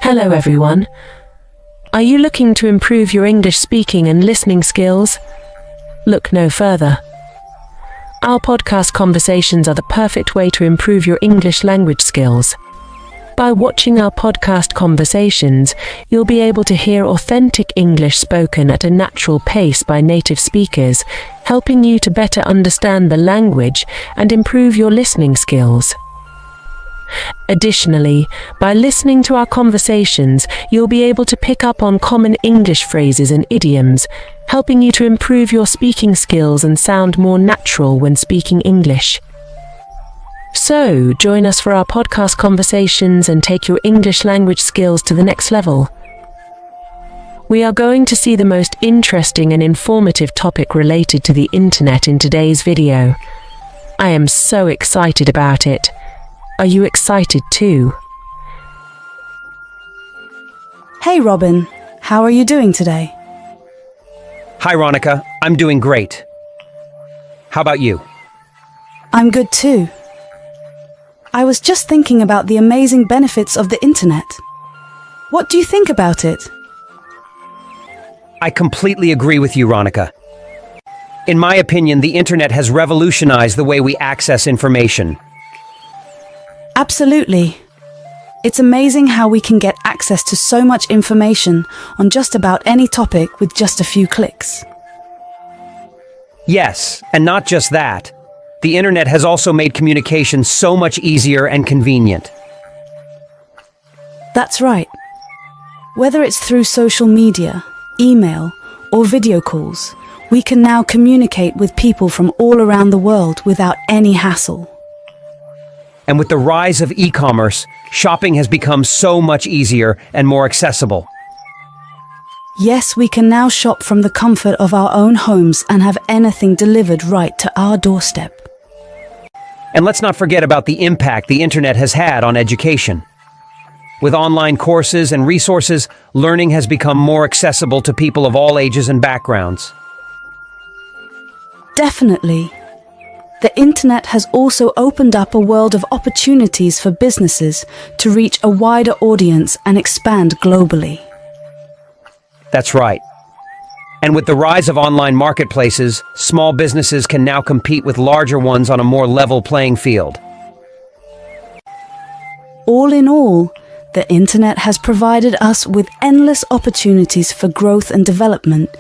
Hello everyone. Are you looking to improve your English speaking and listening skills? Look no further. Our podcast conversations are the perfect way to improve your English language skills. By watching our podcast conversations, you'll be able to hear authentic English spoken at a natural pace by native speakers, helping you to better understand the language and improve your listening skills. Additionally, by listening to our conversations, you'll be able to pick up on common English phrases and idioms, helping you to improve your speaking skills and sound more natural when speaking English. So, join us for our podcast conversations and take your English language skills to the next level. We are going to see the most interesting and informative topic related to the internet in today's video. I am so excited about it. Are you excited too? Hey Robin, how are you doing today? Hi Ronica, I'm doing great. How about you? I'm good too. I was just thinking about the amazing benefits of the internet. What do you think about it? I completely agree with you, Ronica. In my opinion, the internet has revolutionized the way we access information. Absolutely. It's amazing how we can get access to so much information on just about any topic with just a few clicks. Yes, and not just that. The internet has also made communication so much easier and convenient. That's right. Whether it's through social media, email, or video calls, we can now communicate with people from all around the world without any hassle. And with the rise of e-commerce, shopping has become so much easier and more accessible. Yes, we can now shop from the comfort of our own homes and have anything delivered right to our doorstep. And let's not forget about the impact the internet has had on education. With online courses and resources, learning has become more accessible to people of all ages and backgrounds. Definitely. The internet has also opened up a world of opportunities for businesses to reach a wider audience and expand globally. That's right. And with the rise of online marketplaces, small businesses can now compete with larger ones on a more level playing field. All in all, the internet has provided us with endless opportunities for growth and development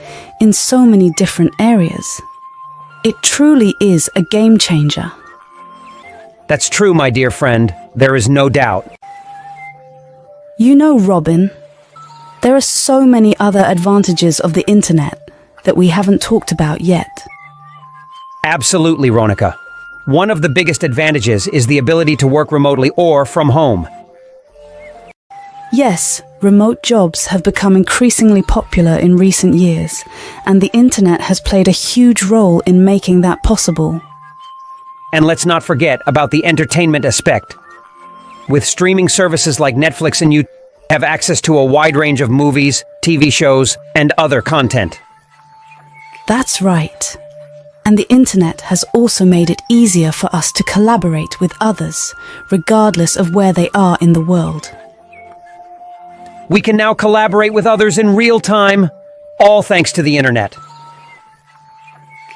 in so many different areas. It truly is a game changer. That's true, my dear friend. There is no doubt. You know, Robin, there are so many other advantages of the internet that we haven't talked about yet. Absolutely, Ronica. One of the biggest advantages is the ability to work remotely or from home. Yes, remote jobs have become increasingly popular in recent years, and the internet has played a huge role in making that possible. And let's not forget about the entertainment aspect. With streaming services like Netflix and YouTube, have access to a wide range of movies, TV shows, and other content. That's right. And the internet has also made it easier for us to collaborate with others, regardless of where they are in the world. We can now collaborate with others in real time, all thanks to the internet.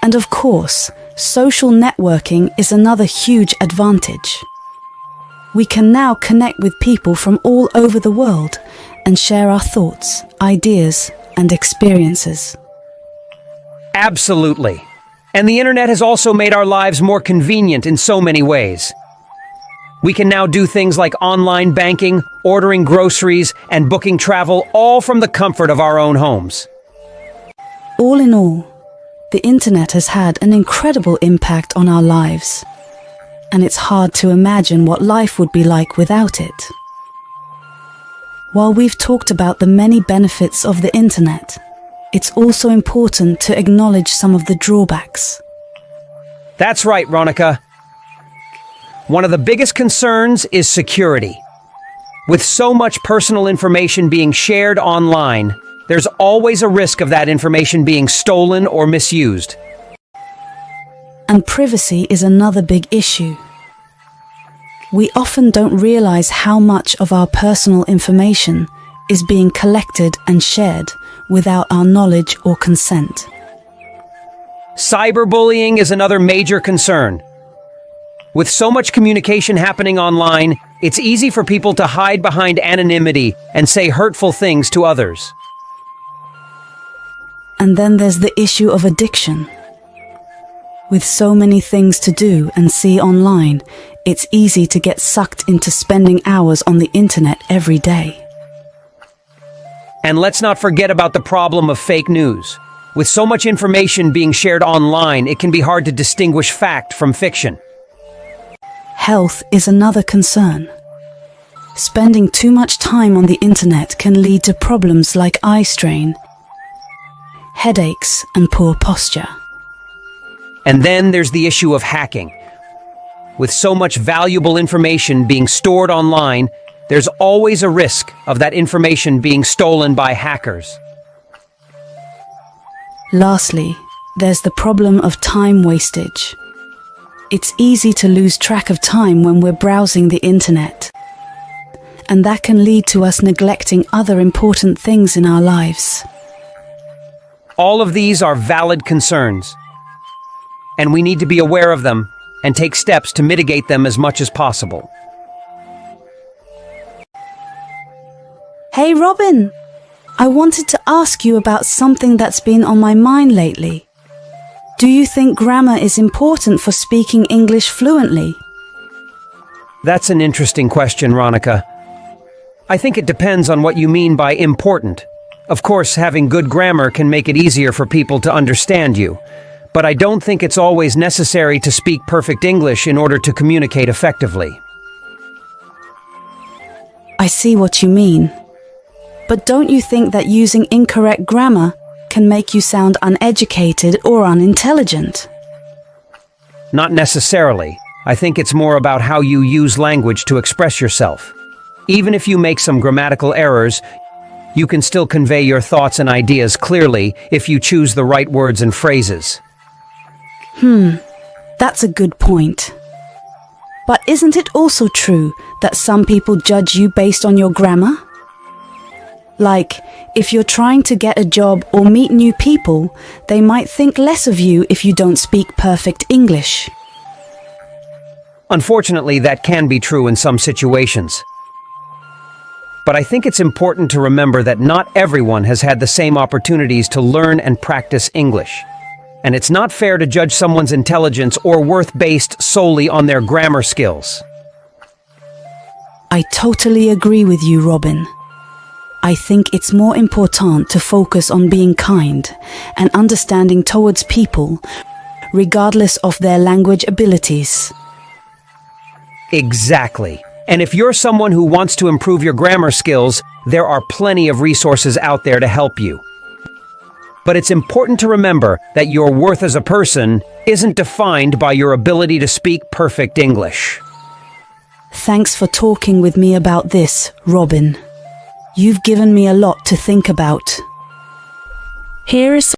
And of course, social networking is another huge advantage. We can now connect with people from all over the world and share our thoughts, ideas, and experiences. Absolutely. And the internet has also made our lives more convenient in so many ways. We can now do things like online banking, ordering groceries, and booking travel, all from the comfort of our own homes. All in all, the internet has had an incredible impact on our lives, and it's hard to imagine what life would be like without it. While we've talked about the many benefits of the internet, it's also important to acknowledge some of the drawbacks. That's right, Ronica. One of the biggest concerns is security. With so much personal information being shared online, there's always a risk of that information being stolen or misused. And privacy is another big issue. We often don't realize how much of our personal information is being collected and shared without our knowledge or consent. Cyberbullying is another major concern. With so much communication happening online, it's easy for people to hide behind anonymity and say hurtful things to others. And then there's the issue of addiction. With so many things to do and see online, it's easy to get sucked into spending hours on the internet every day. And let's not forget about the problem of fake news. With so much information being shared online, it can be hard to distinguish fact from fiction. Health is another concern. Spending too much time on the internet can lead to problems like eye strain, headaches, and poor posture. And then there's the issue of hacking. With so much valuable information being stored online, there's always a risk of that information being stolen by hackers. Lastly, there's the problem of time wastage. It's easy to lose track of time when we're browsing the internet, and that can lead to us neglecting other important things in our lives. All of these are valid concerns, and we need to be aware of them and take steps to mitigate them as much as possible. Hey Robin, I wanted to ask you about something that's been on my mind lately. Do you think grammar is important for speaking English fluently? That's an interesting question, Ronica. I think it depends on what you mean by important. Of course, having good grammar can make it easier for people to understand you, but I don't think it's always necessary to speak perfect English in order to communicate effectively. I see what you mean. But don't you think that using incorrect grammar can make you sound uneducated or unintelligent? Not necessarily. I think it's more about how you use language to express yourself. Even if you make some grammatical errors, you can still convey your thoughts and ideas clearly if you choose the right words and phrases. That's a good point. But isn't it also true that some people judge you based on your grammar? Like, if you're trying to get a job or meet new people, they might think less of you if you don't speak perfect English. Unfortunately, that can be true in some situations. But I think it's important to remember that not everyone has had the same opportunities to learn and practice English. And it's not fair to judge someone's intelligence or worth based solely on their grammar skills. I totally agree with you, Robin. I think it's more important to focus on being kind and understanding towards people, regardless of their language abilities. Exactly. And if you're someone who wants to improve your grammar skills, there are plenty of resources out there to help you. But it's important to remember that your worth as a person isn't defined by your ability to speak perfect English. Thanks for talking with me about this, Robin. You've given me a lot to think about. Here is